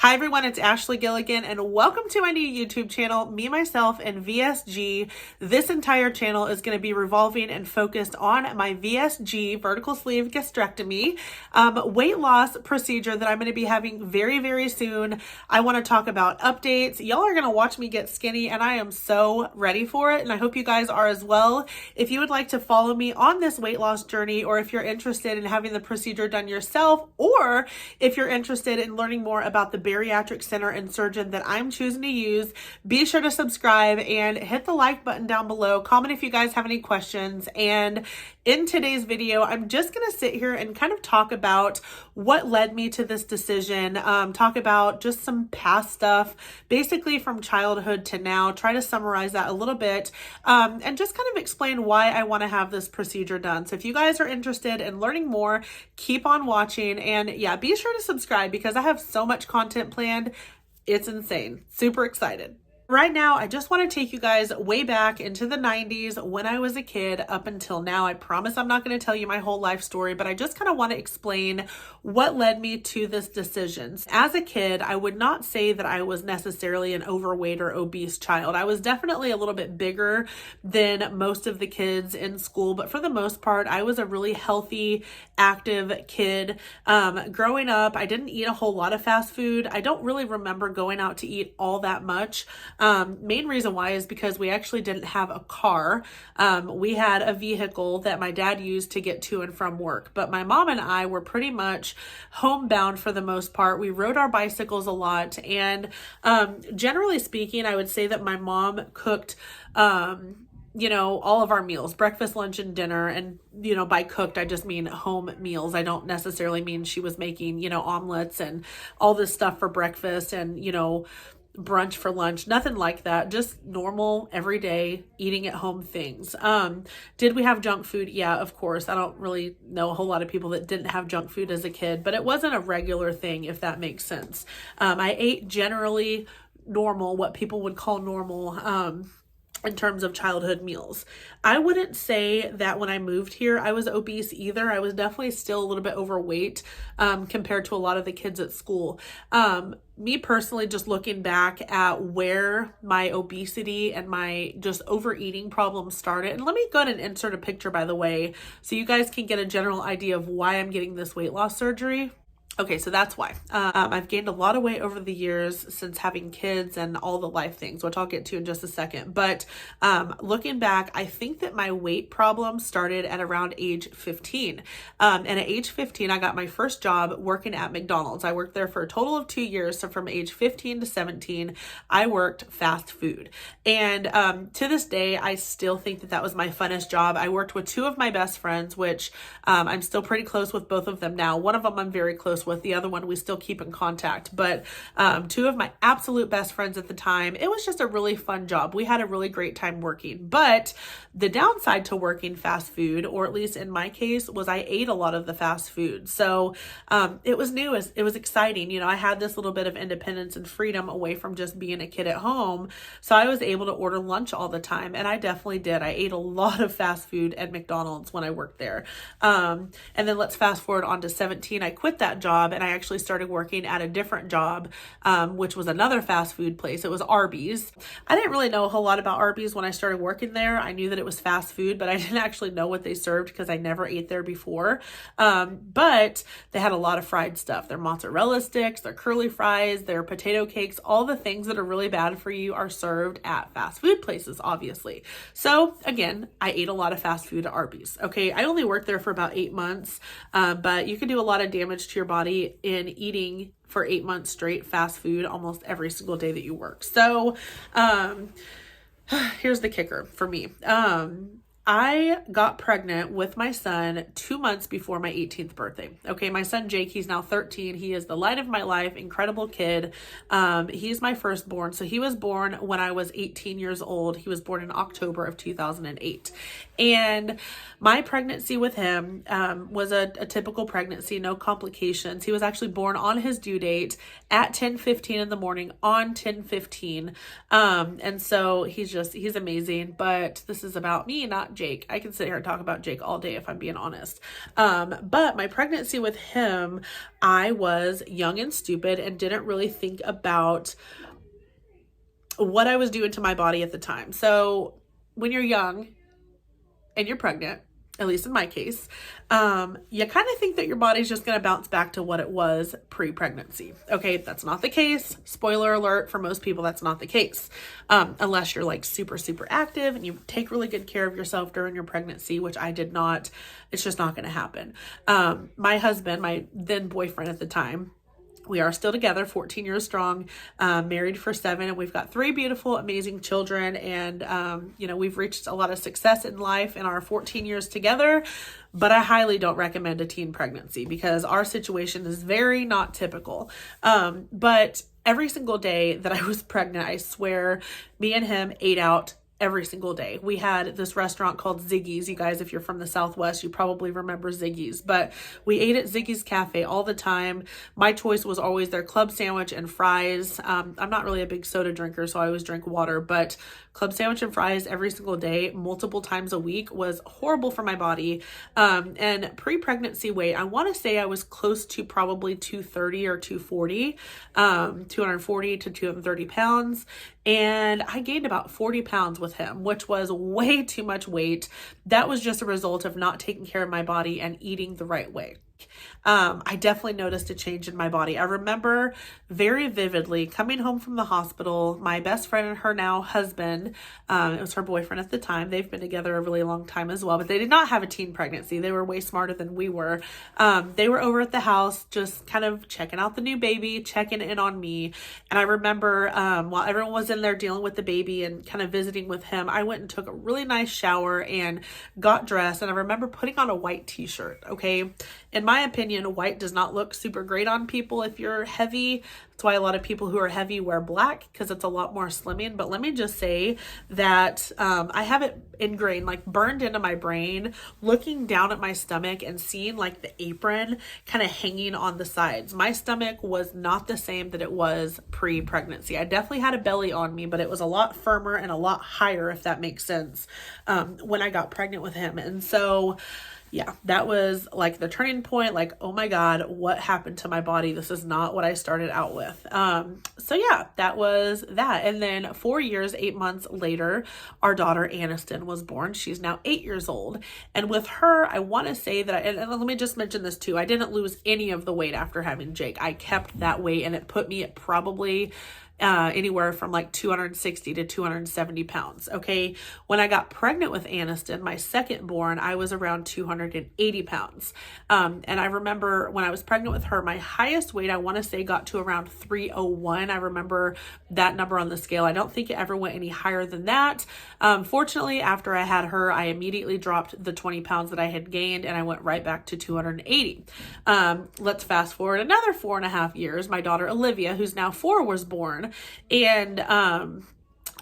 Hi everyone, it's Ashley Gilligan and welcome to my new YouTube channel, Me, Myself, and VSG. This entire channel is going to be revolving and focused on my VSG, vertical sleeve gastrectomy, weight loss procedure that I'm going to be having very, very soon. I want to talk about updates. Y'all are going to watch me get skinny and I am so ready for it, and I hope you guys are as well. If you would like to follow me on this weight loss journey, or if you're interested in having the procedure done yourself, or if you're interested in learning more about the bariatric center and surgeon that I'm choosing to use, be sure to subscribe and hit the like button down below. Comment if you guys have any questions. And in today's video, I'm just going to sit here and kind of talk about what led me to this decision, talk about just some past stuff, basically from childhood to now, try to summarize that a little bit, and just kind of explain why I want to have this procedure done. So if you guys are interested in learning more, keep on watching, and yeah, be sure to subscribe because I have so much content planned. It's insane. Super excited. Right now, I just want to take you guys way back into the 90s when I was a kid up until now. I promise I'm not going to tell you my whole life story, but I just kind of want to explain what led me to this decision. As a kid, I would not say that I was necessarily an overweight or obese child. I was definitely a little bit bigger than most of the kids in school, but for the most part, I was a really healthy, active kid. Growing up, I didn't eat a whole lot of fast food. I don't really remember going out to eat all that much. Main reason why is because we actually didn't have a car. We had a vehicle that my dad used to get to and from work, but my mom and I were pretty much homebound for the most part. We rode our bicycles a lot, and generally speaking, I would say that my mom cooked all of our meals, breakfast, lunch, and dinner. And, by cooked, I just mean home meals. I don't necessarily mean she was making, omelets and all this stuff for breakfast and, brunch for lunch, nothing like that. Just normal, everyday, eating at home things. Did we have junk food? Yeah, of course. I don't really know a whole lot of people that didn't have junk food as a kid, but it wasn't a regular thing, if that makes sense. I ate generally normal, what people would call normal, in terms of childhood meals. I wouldn't say that when I moved here, I was obese either. I was definitely still a little bit overweight, compared to a lot of the kids at school. Me personally, just looking back at where my obesity and my just overeating problems started, and let me go ahead and insert a picture, by the way, so you guys can get a general idea of why I'm getting this weight loss surgery. Okay, so that's why. I've gained a lot of weight over the years since having kids and all the life things, which I'll get to in just a second. But looking back, I think that my weight problem started at around age 15. And at age 15, I got my first job working at McDonald's. I worked there for a total of 2 years. So from age 15 to 17, I worked fast food. And to this day, I still think that that was my funnest job. I worked with two of my best friends, which I'm still pretty close with both of them now. One of them I'm very close with, the other one we still keep in contact, but two of my absolute best friends at the time. It was just a really fun job. We had a really great time working, but the downside to working fast food, or at least in my case, was I ate a lot of the fast food. So it was new, it was exciting. I had this little bit of independence and freedom away from just being a kid at home. So I was able to order lunch all the time, and I definitely did. I ate a lot of fast food at McDonald's when I worked there. And then let's fast forward on to 17. I quit that job and I actually started working at a different job, which was another fast food place. It was Arby's. I didn't really know a whole lot about Arby's when I started working there. I knew that it was fast food, but I didn't actually know what they served because I never ate there before. But they had a lot of fried stuff. Their mozzarella sticks, their curly fries, their potato cakes, all the things that are really bad for you are served at fast food places, obviously. So again, I ate a lot of fast food at Arby's. Okay, I only worked there for about 8 months, but you can do a lot of damage to your body in eating for 8 months straight fast food almost every single day that you work. So here's the kicker for me. I got pregnant with my son 2 months before my 18th birthday. Okay, my son Jake, he's now 13. He is the light of my life, incredible kid. He's my firstborn. So he was born when I was 18 years old. He was born in October of 2008. And my pregnancy with him was a typical pregnancy, no complications. He was actually born on his due date at 10:15 in the morning on 10:15. And so he's amazing, but this is about me, not Jake. I can sit here and talk about Jake all day if I'm being honest. But my pregnancy with him, I was young and stupid and didn't really think about what I was doing to my body at the time. So when you're young and you're pregnant, at least in my case, you kind of think that your body's just going to bounce back to what it was pre-pregnancy. Okay, that's not the case. Spoiler alert, for most people, that's not the case. Unless you're like super, super active and you take really good care of yourself during your pregnancy, which I did not. It's just not going to happen. My husband, my then boyfriend at the time, we are still together, 14 years strong, married for 7, and we've got 3 beautiful, amazing children. And, you know, we've reached a lot of success in life in our 14 years together, but I highly don't recommend a teen pregnancy because our situation is very not typical. But every single day that I was pregnant, I swear, me and him ate out every single day. We had this restaurant called Ziggy's. You guys, if you're from the Southwest, you probably remember Ziggy's, but we ate at Ziggy's Cafe all the time. My choice was always their club sandwich and fries. I'm not really a big soda drinker, so I always drink water, but club sandwich and fries every single day, multiple times a week, was horrible for my body. And pre-pregnancy weight, I want to say I was close to probably 230 or 240, 240 to 230 pounds. And I gained about 40 pounds with him, which was way too much weight. That was just a result of not taking care of my body and eating the right way. I definitely noticed a change in my body. I remember very vividly coming home from the hospital, my best friend and her now husband, it was her boyfriend at the time. They've been together a really long time as well, but they did not have a teen pregnancy. They were way smarter than we were. They were over at the house, just kind of checking out the new baby, checking in on me. And I remember, while everyone was in there dealing with the baby and kind of visiting with him, I went and took a really nice shower and got dressed. And I remember putting on a white t-shirt. Okay. In my opinion, white does not look super great on people if you're heavy. That's why a lot of people who are heavy wear black, because it's a lot more slimming. But let me just say that I have it ingrained, like burned into my brain, looking down at my stomach and seeing like the apron kind of hanging on the sides. My stomach was not the same that it was pre-pregnancy. I definitely had a belly on me, but it was a lot firmer and a lot higher, if that makes sense, when I got pregnant with him. And so yeah, that was like the turning point. Like, oh my God, what happened to my body? This is not what I started out with. So yeah, that was that. And then 4 years, 8 months later, our daughter Aniston was born. She's now 8 years old. And with her, I want to say that, and let me just mention this too. I didn't lose any of the weight after having Jake. I kept that weight, and it put me at probably anywhere from like 260 to 270 pounds. Okay. When I got pregnant with Aniston, my second born, I was around 280 pounds. And I remember when I was pregnant with her, my highest weight, I want to say, got to around 301. I remember that number on the scale. I don't think it ever went any higher than that. Fortunately, after I had her, I immediately dropped the 20 pounds that I had gained, and I went right back to 280. Let's fast forward another 4.5 years. My daughter Olivia, who's now 4, was born. And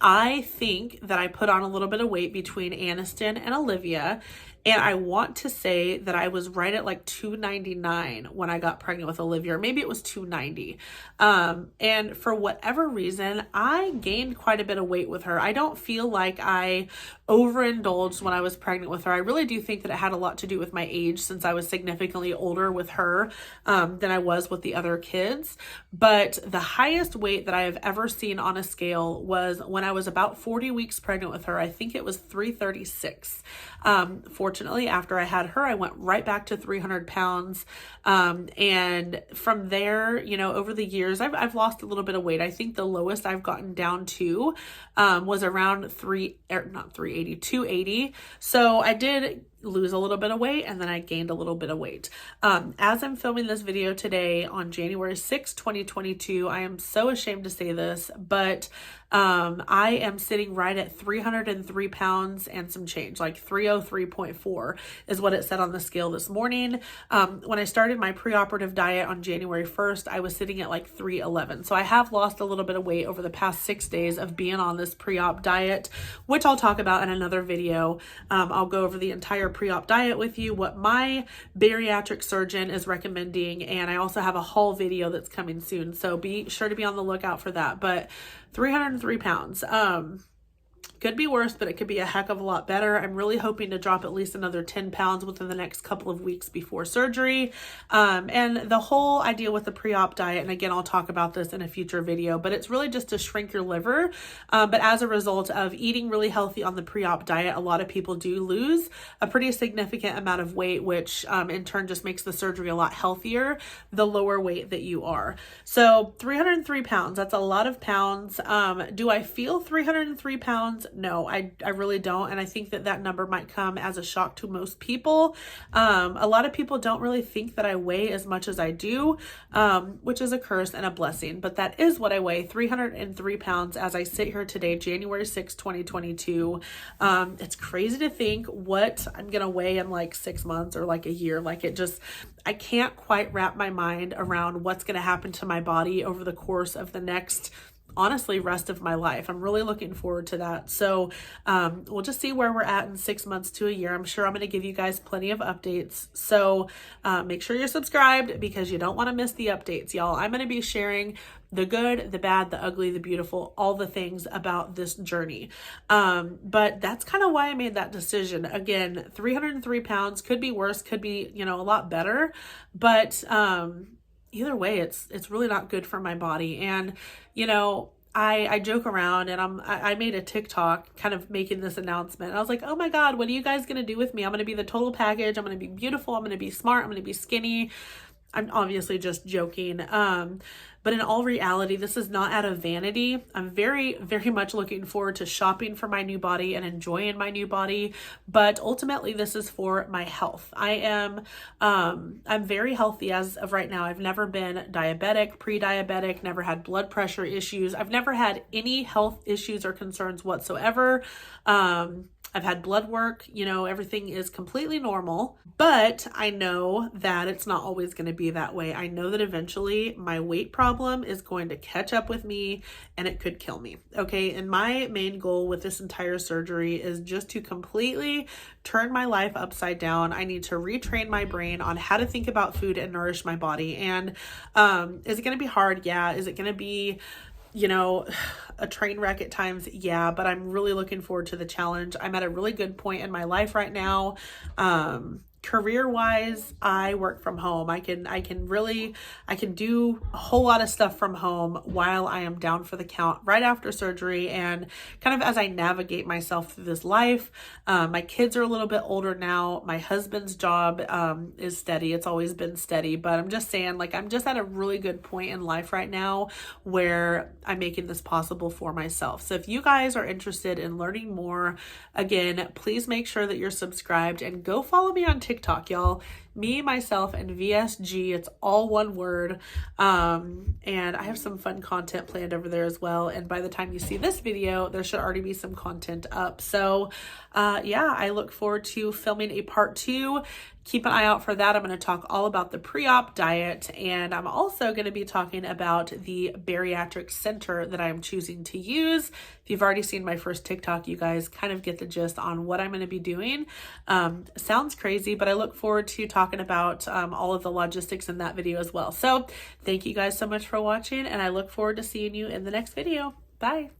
I think that I put on a little bit of weight between Aniston and Olivia. And I want to say that I was right at like 299 when I got pregnant with Olivia, or maybe it was 290. And for whatever reason, I gained quite a bit of weight with her. I don't feel like I overindulged when I was pregnant with her. I really do think that it had a lot to do with my age, since I was significantly older with her than I was with the other kids. But the highest weight that I have ever seen on a scale was when I was about 40 weeks pregnant with her. I think it was 336. Fortunately, after I had her, I went right back to 300 pounds. And from there, you know, over the years, I've lost a little bit of weight. I think the lowest I've gotten down to was around 280. So I did lose a little bit of weight, and then I gained a little bit of weight. As I'm filming this video today on January 6, 2022, I am so ashamed to say this, but I am sitting right at 303 pounds and some change, like 303.4 is what it said on the scale this morning. When I started my preoperative diet on January 1st, I was sitting at like 311. So I have lost a little bit of weight over the past 6 days of being on this pre-op diet, which I'll talk about in another video. I'll go over the entire pre-op diet with you, what my bariatric surgeon is recommending, and I also have a haul video that's coming soon, so be sure to be on the lookout for that. But 303 pounds. Could be worse, but it could be a heck of a lot better. I'm really hoping to drop at least another 10 pounds within the next couple of weeks before surgery. And the whole idea with the pre-op diet, and again, I'll talk about this in a future video, but it's really just to shrink your liver. But as a result of eating really healthy on the pre-op diet, a lot of people do lose a pretty significant amount of weight, which in turn just makes the surgery a lot healthier the lower weight that you are. So 303 pounds, that's a lot of pounds. Do I feel 303 pounds? No, I really don't. And I think that number might come as a shock to most people. A lot of people don't really think that I weigh as much as I do, which is a curse and a blessing, but that is what I weigh, 303 pounds as I sit here today, January 6, 2022. It's crazy to think what I'm going to weigh in like 6 months or like a year. Like I can't quite wrap my mind around what's going to happen to my body over the course of the next, honestly, rest of my life. I'm really looking forward to that. So we'll just see where we're at in 6 months to a year. I'm sure I'm going to give you guys plenty of updates. So make sure you're subscribed because you don't want to miss the updates, y'all. I'm going to be sharing the good, the bad, the ugly, the beautiful, all the things about this journey. But that's kind of why I made that decision. Again, 303 pounds could be worse, could be, a lot better, but either way, it's really not good for my body. And, I joke around and I made a TikTok kind of making this announcement. I was like, oh my God, what are you guys going to do with me? I'm going to be the total package. I'm going to be beautiful. I'm going to be smart. I'm going to be skinny. I'm obviously just joking. But in all reality, this is not out of vanity. I'm very, very much looking forward to shopping for my new body and enjoying my new body. But ultimately, this is for my health. I'm very healthy as of right now. I've never been diabetic, pre-diabetic, never had blood pressure issues. I've never had any health issues or concerns whatsoever. I've had blood work, everything is completely normal, but I know that it's not always going to be that way. I know that eventually my weight problem is going to catch up with me and it could kill me. Okay. And my main goal with this entire surgery is just to completely turn my life upside down. I need to retrain my brain on how to think about food and nourish my body. And is it going to be hard? Yeah. Is it going to be a train wreck at times? Yeah, but I'm really looking forward to the challenge. I'm at a really good point in my life right now. Career-wise, I work from home. I can do a whole lot of stuff from home while I am down for the count right after surgery and kind of as I navigate myself through this life. My kids are a little bit older now. My husband's job is steady. It's always been steady, but I'm just saying, I'm just at a really good point in life right now where I'm making this possible for myself. So if you guys are interested in learning more, again, please make sure that you're subscribed and go follow me on TikTok, y'all. Me, myself, and VSG. It's all one word. And I have some fun content planned over there as well. And by the time you see this video, there should already be some content up. So yeah, I look forward to filming a part 2. Keep an eye out for that. I'm going to talk all about the pre-op diet, and I'm also going to be talking about the bariatric center that I'm choosing to use. If you've already seen my first TikTok, you guys kind of get the gist on what I'm going to be doing. Sounds crazy, but I look forward to talking about all of the logistics in that video as well. So thank you guys so much for watching, and I look forward to seeing you in the next video. Bye.